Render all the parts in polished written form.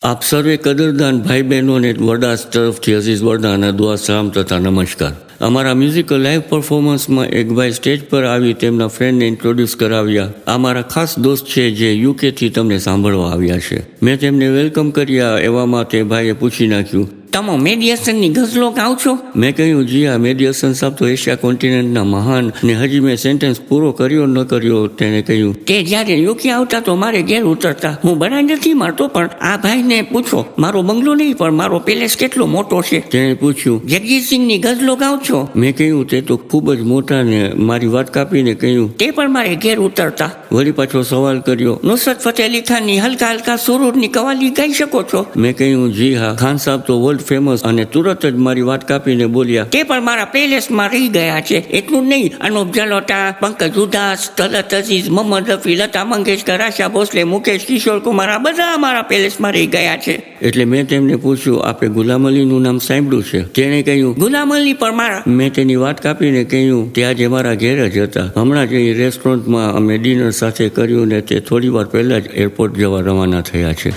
આપ સર્વે કદરદાન ભાઈ બહેનોને વરદાસ તરફથી અઝીઝ વરદાના દુઆ સલામ તથા નમસ્કાર. અમારા મ્યુઝિકલ લાઈવ પરફોર્મન્સમાં એક ભાઈ સ્ટેજ પર આવી તેમના ફ્રેન્ડને ઇન્ટ્રોડ્યુસ કરાવ્યા. આ મારા ખાસ દોસ્ત છે જે યુકેથી તમને સાંભળવા આવ્યા છે. મેં તેમને વેલકમ કર્યા. એવામાં તે ભાઈએ પૂછી નાખ્યું, તમે મેડિયેશનની ગઝલો ગાઓ છો? મેં કહ્યું, જી હા, મેડિયેશન સાહેબ તો એશિયા કોન્ટિનેન્ટના મહાન. ને હજી મેં સેન્ટેન્સ પૂરો કર્યો ન કર્યો. તેને કહ્યું, તે જ્યારે યુકે આવતા તો મારે ઘેર ઉતરતા. હું બનાવી નથી મારતો, પણ આ ભાઈને પૂછો, મારો બંગલો નહીં પણ મારો પેલેસ કેટલો મોટો છે. તેણે પૂછ્યું, જગજીતસિંહની ગઝલો ગાઓ છો? મેં કહ્યું, તે તો ખૂબ જ મોટા. ને મારી વાત કાપીને કહ્યું, તે પણ મારે ઘેર ઉતરતા. વળી પાછો સવાલ કર્યો, નુસરત ફતેહ અલી ખાનની હલકા હલકા સુરૂરની કવાલી ગાઈ શકો છો? મેં કહ્યું, જી હા, ખાન સાહેબ તો વર્લ્ડ ફેમસ. અને તુરત જ મારી વાત કાપીને બોલ્યા, તે પણ મારા પેલેસમાં રહી ગયા છે. એટલું જ નહીં, અનુપ જલોટા, પંકજ ઉધાસ, તલત અઝીઝ, મોહમ્મદ રફી, લતા મંગેશકર, આશા ભોસલે, મુકેશ, કિશોર કુમાર, આ બધા મારા પેલેસમાં રહી ગયા છે. એટલે મેં તેમને પૂછ્યું, આપે ગુલામ અલીનું નામ સાંભળ્યું છે? તેણે કહ્યું, ગુલામ અલી પણ મારા. મેં તેની વાત કાપીને કહ્યું, તે આજે મારા ઘેર જ હતા. હમણાં જ એ રેસ્ટોરન્ટમાં અમે ડિનર સાથે કર્યું ને તે થોડી વાર પહેલા જ એરપોર્ટ જવા રવાના થયા છે.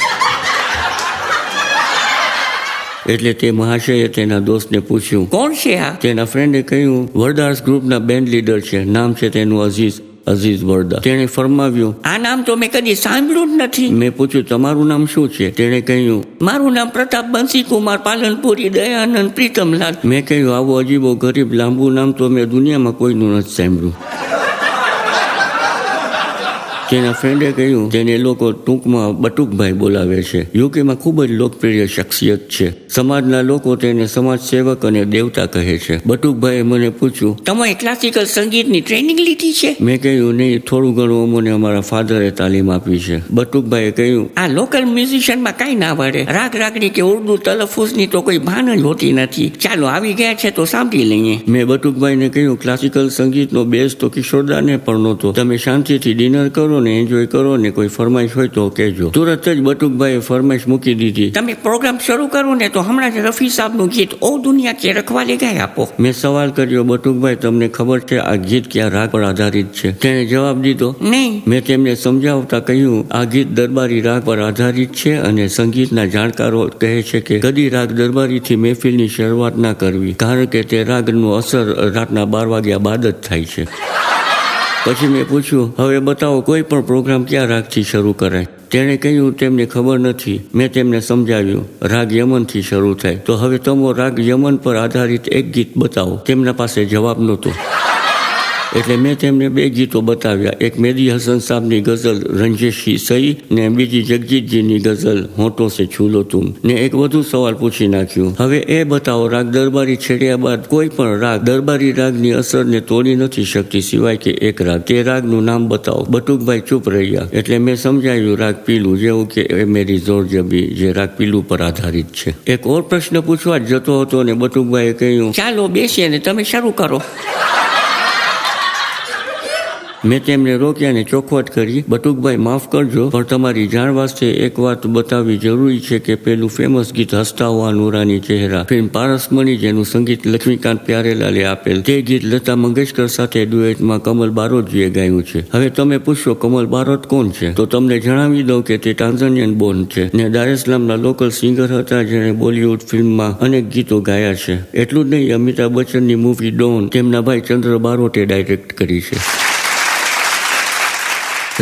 એટલે તે મહાશયે તેના દોસ્તને પૂછ્યું, કોણ છે આ? તેના ફ્રેન્ડે કહ્યું, વરદાસ ગ્રુપના બેન્ડ લીડર છે, નામ છે તેનું અઝીઝ વરદા. તેણે ફરમાવ્યું, આ નામ તો મેં કદી સાંભળ્યું જ નથી. મેં પૂછ્યું, તમારું નામ શું છે? તેણે કહ્યું, મારું નામ પ્રતાપ બંસી કુમાર પાલનપુરી દયાનંદ પ્રીતમલાલ. મેં કહ્યું, આવું અજીબો ગરીબ લાંબુ નામ તો મેં દુનિયામાં કોઈનું નથી સાંભળ્યું. તેના ફ્રેન્ડે કહ્યું, તેને લોકો ટૂંકમાં બટુકભાઈ બોલાવે છે. યુકેમાં ખૂબ જ લોકપ્રિય શખ્સિયત છે. સમાજના લોકો તેને સમાજ સેવક અને દેવતા કહે છે. બટુકભાઈએ મને પૂછ્યું, તમે ક્લાસિકલ સંગીતની ટ્રેનિંગ લીધી છે? મેં કહ્યું, નહીં, થોડું ઘણું અમને અમારા ફાધરે તાલીમ આપી છે. બટુકભાઈએ કહ્યું, આ લોકલ મ્યુઝિશિયનમાં કાંઈ ના વળે. રાગ રાગડી કે ઉર્દુ તલફુઝની તો કોઈ ભાન જ હોતી નથી. ચાલો, આવી ગયા છે તો સાંભળી લઈએ. મેં બટુકભાઈને કહ્યું, ક્લાસિકલ સંગીતનો બેઝ તો કિશોરદાને પણ નહોતો. તમે શાંતિથી ડિનર કરો ને એન્જોય કરો ને કોઈ ફરમાઈશ હોય તો કહેજો. તુરત જ બટુકભાઈએ ફરમાઈશ મૂકી દીધી. તમે પ્રોગ્રામ શરૂ કરો ને તો હમણાં જ રફી સાહેબનું ગીત ઓ દુનિયા કે રખવાલે ગાઈ આપો. મેં સવાલ કર્યો, બટુકભાઈ, તમને ખબર છે આ ગીત કયા રાગ પર આધારિત છે? તેણે જવાબ દીધો, નહીં. મેં તેમને સમજાવતા કહ્યું, આ ગીત દરબારી રાગ પર આધારિત છે અને સંગીતના જાણકારો કહે છે કે કદી રાગ દરબારીથી મહેફિલની શરૂઆત ના કરવી, કારણ કે તે રાગનું અસર રાતના 12 વાગ્યા બાદ જ થાય છે. પછી મેં પૂછ્યું, હવે બતાવો, કોઈ પણ પ્રોગ્રામ કયા રાગથી શરૂ કરાય? તેણે કહ્યું, તેમને ખબર નથી. મેં તેમને સમજાવ્યું, રાગ યમનથી શરૂ થાય. તો હવે તમો રાગ યમન પર આધારિત એક ગીત બતાવો. તેમના પાસે જવાબ નહોતો. એટલે મેં તેમને 2 ગીતો બતાવ્યા. એક મેદી હસન સાહેબની ગઝલ રંજેશી સહી ને બીજી જગજીતજીની ગઝલ હોંઠો સે છૂલો તુમ. ને એક વધુ સવાલ પૂછી નાખ્યું, હવે એ બતાવો, રાગ દરબારી છેડ્યા બાદ કોઈ પણ રાગ દરબારી રાગની અસરને તોડી નથી શકતી સિવાય કે એક રાગ. તે રાગનું નામ બતાવો. બટુકભાઈ ચૂપ રહ્યા. એટલે મેં સમજાવ્યું, રાગ પીલું, જેવું કે એ મેરી જોર જબી, જે રાગ પીલું પર આધારિત છે. એક ઓર પ્રશ્ન પૂછવા જ જતો હતો ને બટુકભાઈએ કહ્યું, ચાલો બેસીએ ને તમે શરૂ કરો. મેં તેમને રોક્યા ને ચોખવટ કરી, બટુકભાઈ, માફ કરજો, પણ તમારી જાણ વાસ્તે એક વાત બતાવવી જરૂરી છે કે પેલું ફેમસ ગીત હસતા હુઆ નૂરાની ચહેરા, ફિલ્મ પારસમણી, જેનું સંગીત લક્ષ્મીકાંત પ્યારેલાલે આપેલ, તે ગીત લતા મંગેશકર સાથે ડ્યુએટમાં કમલ બારોટજીએ ગાયું છે. હવે તમે પૂછશો, કમલ બારોટ કોણ છે? તો તમને જણાવી દઉં કે તે ટાન્ઝાનિયન બોર્ન છે ને દાર એસ સલામના લોકલ સિંગર હતા, જેણે બોલિવૂડ ફિલ્મમાં અનેક ગીતો ગાયા છે. એટલું જ નહીં, અમિતાભ બચ્ચનની મૂવી ડોન તેમના ભાઈ ચંદ્ર બારોટે ડાયરેક્ટ કરી છે.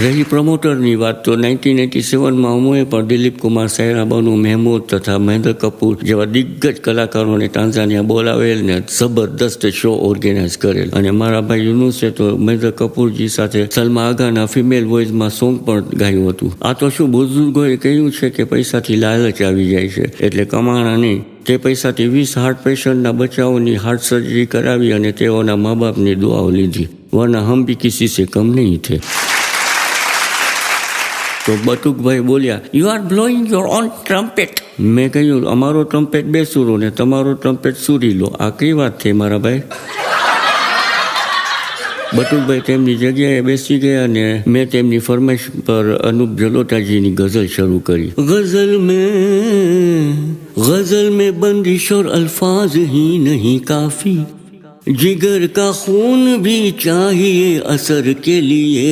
રહી પ્રમોટરની વાત, તો 1987માં અમોએ પણ દિલીપ કુમાર, સાયરા બાનુ, મહેમૂદ તથા મહેન્દ્ર કપૂર જેવા દિગ્ગજ કલાકારોને ટાન્ઝાનિયા બોલાવેલ ને જબરદસ્ત શો ઓર્ગેનાઇઝ કરેલ. અને મારા ભાઈ યુનુસે તો મહેન્દ્ર કપૂરજી સાથે સલમા આગાના ફિમેલ વોઇસમાં સોંગ પણ ગાયું હતું. આ તો શું બુઝુર્ગોએ કહ્યું છે કે પૈસાથી લાલચ આવી જાય છે, એટલે કમાણા નહીં. તે પૈસાથી 20 હાર્ટ પેશન્ટના બચ્ચાઓની હાર્ટ સર્જરી કરાવી અને તેઓના મા બાપની દુઆઓ લીધી. વરના હમ ભી કિસી સે કમ નહીં થે. તો બટુકભાઈ બોલ્યા, you are blowing your own trumpet. મેં કહ્યું, અમારો ટ્રમ્પેટ બેસુરો ને તમારો ટ્રમ્પેટ સુરી લો. આ કઈ વાત થઈ મારા ભાઈ? બટુકભાઈ તેમની જગ્યાએ બેસી ગયા ને મેં તેમની ફરમાઈશ પર અનુપ જલોટાજીની ગઝલ શરૂ કરી. ગઝલ में बंदिश और अल्फाज ही नहीं काफी, जिगर का खून भी चाहिए असर के लिए.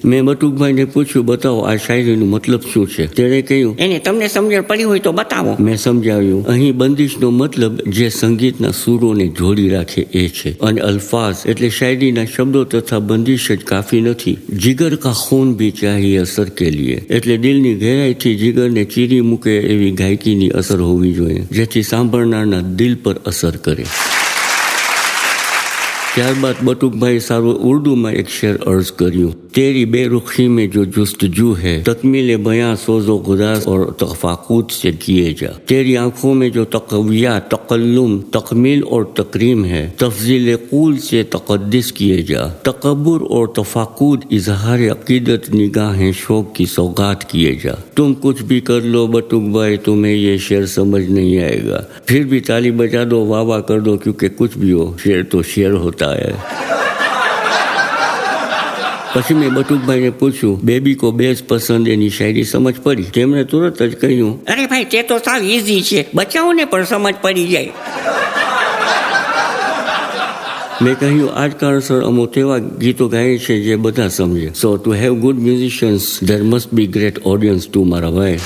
મેં બટુકભાઈને પૂછ્યું, બતાવો આ શાયરીનો મતલબ શું છે? તેણે કહ્યું, એને તમને સમજણ પડી હોય તો બતાવો. મેં સમજાવ્યું, અહીં બંદિશનો મતલબ જે સંગીતના સૂરોને જોડી રાખે એ છે, અને અલ્ફાઝ એટલે શાયરીના શબ્દો તથા બંદિશ જ કાફી નથી. જીગર કા ખૂન ભી ચાહીએ અસર કે લીએ એટલે દિલની ગહેરાઈથી જીગરને ચીરી મૂકે એવી ગાયકીની અસર હોવી જોઈએ, જેથી સાંભળનારના દિલ પર અસર કરે. ત્યારબાદ બટુકભાઈ સારું ઉર્દુમાં એક શેર અર્જ કર્યું. तेरी बेरुखी में जो जुस्तजू है तकमील बयां सोजो गुदास और तफाकुत से किए जा. तेरी आंखों में जो तकविया तकल्लुम तकमील और तकरीम है तफजील कूल से तकद्दस किए जा. तकब्बुर और तफाकुद इजहार अकीदत निगाहें शौक की सौगात किए जा. तुम कुछ भी कर लो बटुक भाई तुम्हें ये शेर समझ नहीं आएगा, फिर भी ताली बजा दो वाह वाह कर दो क्योंकि कुछ भी हो शेर तो शेर होता है. પછી મેં બટુકભાઈને પૂછ્યું, બેબી કો બેસ પસંદ એની શાયરી સમજ પડી? તેમણે તુરત જ કહ્યું, અરે ભાઈ તે તો સાવ ઈઝી છે, બચ્ચાઓને પણ સમજ પડી જાય. મેં કહ્યું, આ જ કારણસર અમુક એવા ગીતો ગાય છે જે બધા સમજે. So to have good musicians there must be great audiences too મારા ભાઈ.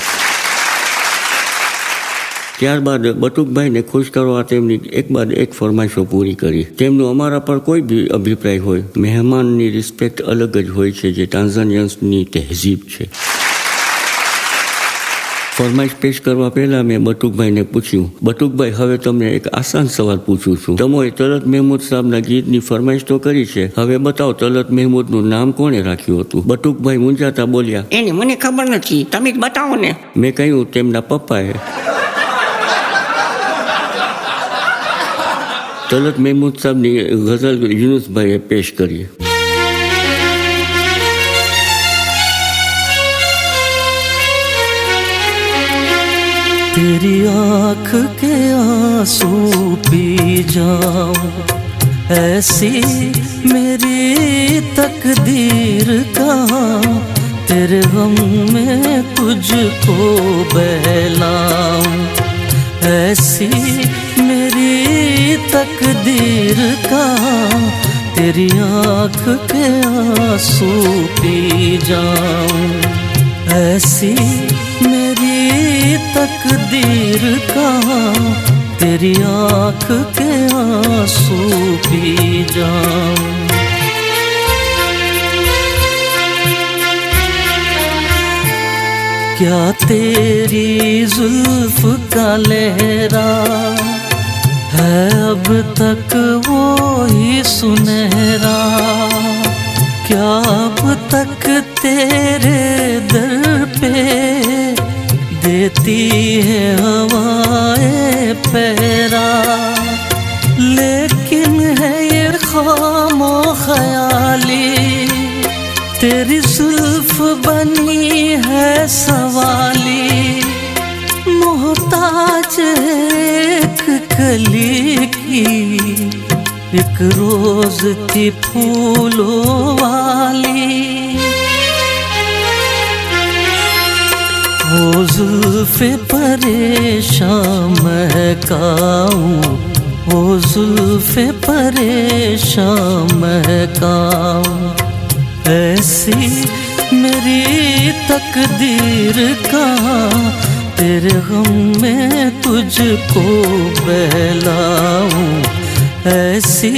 ત્યારબાદ બટુકભાઈને ખુશ કરવા તેમની એક બાદ એક ફરમાઈશો પૂરી કરી. તેમનું અમારા પર કોઈ બી અભિપ્રાય હોય, મહેમાનની રિસ્પેક્ટ અલગ જ હોય છે, જે ટાન્ઝાનિયન્સની તહેઝીબ છે. ફરમાઈશ પેશ કરવા પહેલા મેં બટુકભાઈને પૂછ્યું, બટુકભાઈ હવે તમને એક આસાન સવાલ પૂછું છું. તમે તલત મહેમૂદ સાહેબના ગીતની ફરમાઈશ તો કરી છે, હવે બતાવો તલત મહેમૂદનું નામ કોણે રાખ્યું હતું? બટુકભાઈ મૂંઝાતા બોલ્યા, એને મને ખબર નથી, તમે જ બતાવો ને. મેં કહ્યું, તેમના પપ્પાએ. તલત મહેમૂદ સાહેબની ગઝલ યુનુસભાઈએ પેશ કરી. तेरी आँख के आंसू पी जाऊं ऐसी मेरी तकदीर कहाँ, तेरे गम में तुझको बहलाऊं ऐसी मेरी तकदीर कहाँ, तेरी आँख के आंसू पी जाऊं ऐसी मेरी तकदीर कहाँ, तेरी आँख के आंसू पी जाऊं. क्या तेरी जुल्फ का लहरा है अब तक वो ही सुनहरा, क्या अब तक तेरे दर पे देती है हवाएं पहरा, लेकिन है ये ख्वामो ख्याली, तेरी जुल्फ बनी है सवाली, मोहताज एक कली की एक रोज थी फूलों वाली. वो जुल्फ़े परेशान महकाऊं, वो जुल्फ़े परेशान महकाऊं ऐसी मेरी तकदीर कहाँ, तेरे गम में तुझको बहलाऊं ऐसी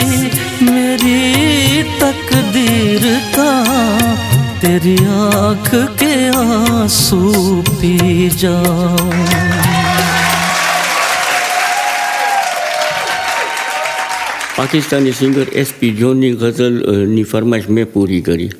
मेरी तकदीर कहाँ, तेरी आँख के आंसू पी जाऊं. પાકિસ્તાની સિંગર એસપી જોનની ગઝલની ફરમાઈશ મેં પૂરી કરી.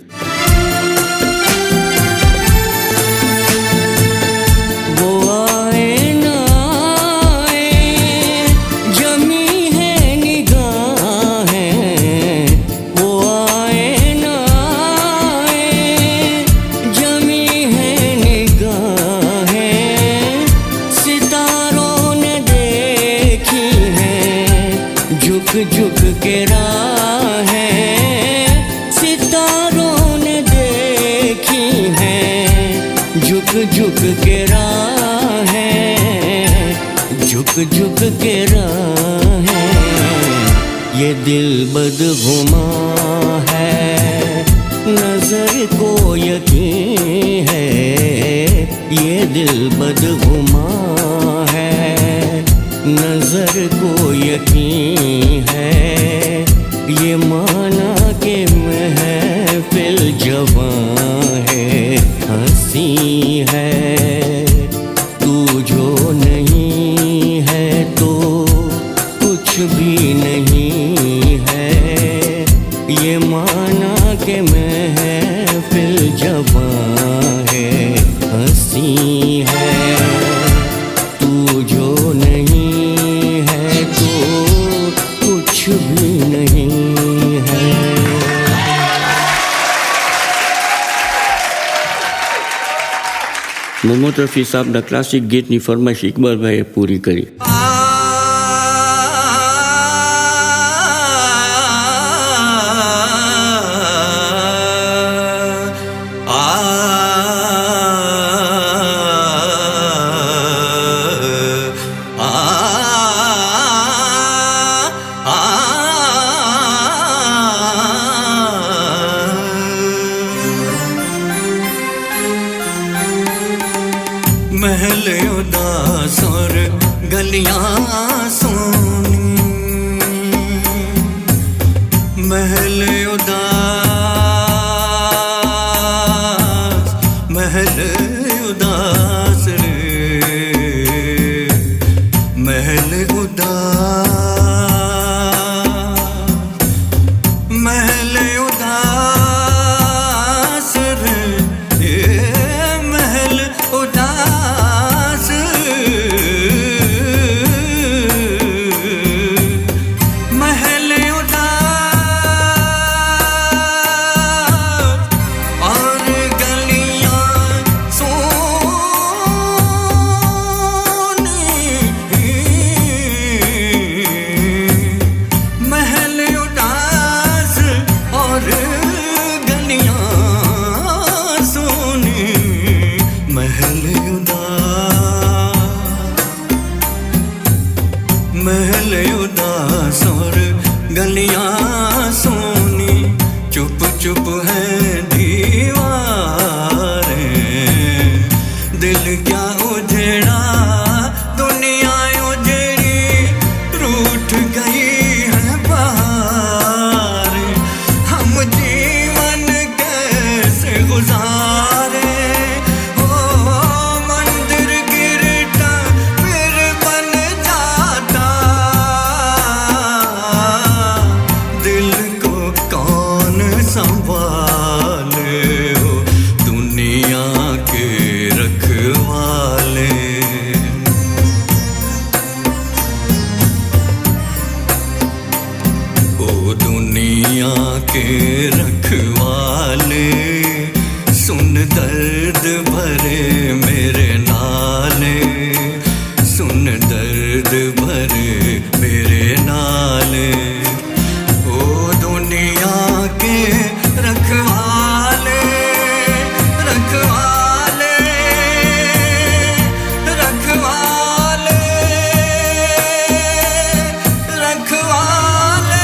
झुक के राहें सितारों ने देखी हैं, झुक झुक के राहें, झुक झुक के राहें. ये दिल बदगुमा है, नजर को यकीन है, ये दिल बदगुमा है, नजर को यकीन है, ये माना के महफिल जवां है, हंसी है, तू जो नहीं है तो कुछ भी नहीं है, ये माना के महफिल जवां है, हंसी है, तू जो नहीं है तो कुछ भी नहीं है। મોહમ્મદ રફી સાહેબના ક્લાસિક ગીતની ફરમાઈશ ઇકબાલભાઈએ પૂરી કરી. महल उदास और गलियां सोनी, महल उदास रे, महल उदास रे, महल उदास, महल उदास और गलियां सोनी, महल उदास और गलियां सोनी, महल उदास और गलियां सोनी, चुप चुप है दीवारें, दिल क्या उजेड़ा दुनिया उजेड़ी, रूठ गई है बहार, हम जीवन कैसे गुजारे, मंदिर गिरता फिर बन जाता, दिल को कौन संभाले, हो दुनिया के रखवाले, ओ दुनिया के रखवाले, सुन दर्द भरे मेरे नाले, सुन दर्द भरे मेरे नाले, ओ दुनिया के रखवाले, रखवाले, रखवाले, रखवाले,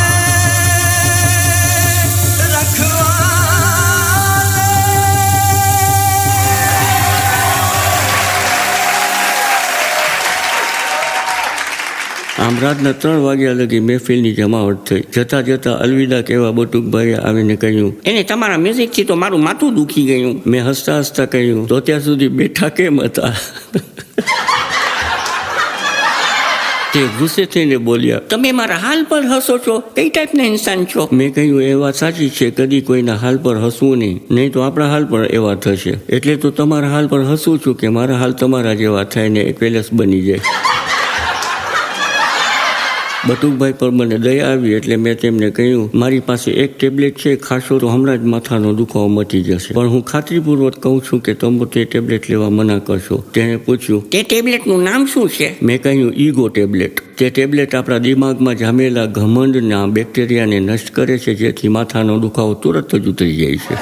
આમ રાતના 3 વાગ્યા લગી મહેફિલની જમાવટ થઈ. જતા જતા અલવિદા કહેવા બટુકભાઈએ આવીને કહ્યું, એને તમારા મ્યુઝિકથી તો મારું માથું દુખી ગયું. મેં હસતા હસતા કહ્યું, તો ત્યાં સુધી બેઠા કેમ હતા? તે ગુસ્સે થઈને બોલ્યા, તમે મારા હાલ પર હસો છો? કઈ ટાઈપના ઇન્સાન છો? મેં કહ્યું, એ વાત સાચી છે, કદી કોઈના હાલ પર હસવું નહીં તો આપણા હાલ પર એવા થશે. એટલે તો તમારા હાલ પર હસું છું કે મારા હાલ તમારા જેવા થાય ને એક પેલેસ બની જાય. બટુકભાઈ પર મને દયા આવી એટલે મેં તેમને કહ્યું, મારી પાસે એક ટેબ્લેટ છે, ખાશો તો હમણાં જ માથાનો દુખાવો મટી જશે, પણ હું ખાતરીપૂર્વક કહું છું કે તમે તે ટેબ્લેટ લેવા મના કરશો. તેણે પૂછ્યું, તે ટેબ્લેટનું નામ શું છે? મેં કહ્યું, ઈગો ટેબ્લેટ. તે ટેબ્લેટ આપણા દિમાગમાં જામેલા ઘમંડના બેક્ટેરિયાને નષ્ટ કરે છે, જેથી માથાનો દુખાવો તુરત જ ઉતરી જાય છે.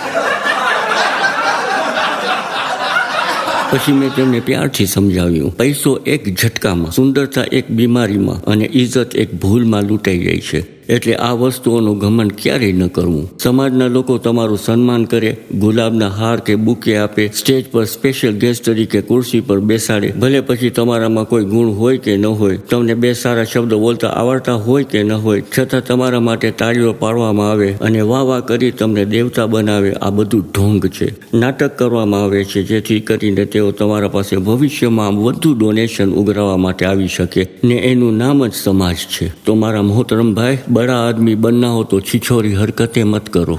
પછી મેં તેમને પ્યારથી સમજાવ્યું, પૈસો એક ઝટકામાં, સુંદરતા એક બીમારીમાં અને ઇજ્જત એક ભૂલમાં લૂંટાઈ જાય છે. એટલે આ વસ્તુઓનું ઘમંડ ક્યારેય ન કરવું. સમાજના લોકો તમારું સન્માન કરે, ગુલાબના હાર કે બુકે આપે, સ્ટેજ પર સ્પેશિયલ ગેસ્ટ તરીકે ખુરશી પર બેસાડે, ભલે પછી તમારામાં કોઈ ગુણ હોય કે ન હોય, તમને બે સારા શબ્દો બોલતા આવડતા હોય કે ન હોય, છતાં તમારા માટે તાળીઓ પાડવામાં આવે અને વાહ વાહ કરી તમને દેવતા બનાવે. આ બધું ઢોંગ છે. નાટક કરવામાં આવે છે જેથી કરીને તેઓ તમારા પાસે ભવિષ્યમાં વધુ ડોનેશન ઉઘરાવવા માટે આવી શકે, ને એનું નામ જ સમાજ છે. તો મારા મોહતરમ ભાઈ, બડા આદમી બનના હો તો છીછોરી હરકતે મત કરો.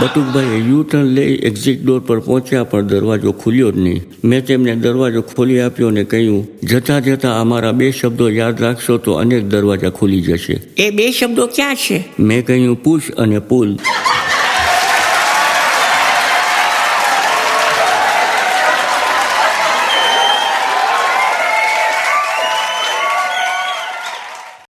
બટુકભાઈએ યુ ટર્ન લઈ એક્ઝિટ ડોર પર પહોંચ્યા પણ દરવાજો ખુલ્યો જ નહીં. મેં તેમને દરવાજો ખોલી આપ્યો ને કહ્યું, જતા જતા અમારા 2 શબ્દો યાદ રાખશો તો અનેક દરવાજા ખુલી જશે. એ 2 શબ્દો ક્યાં છે? મેં કહ્યું, પુશ અને પુલ.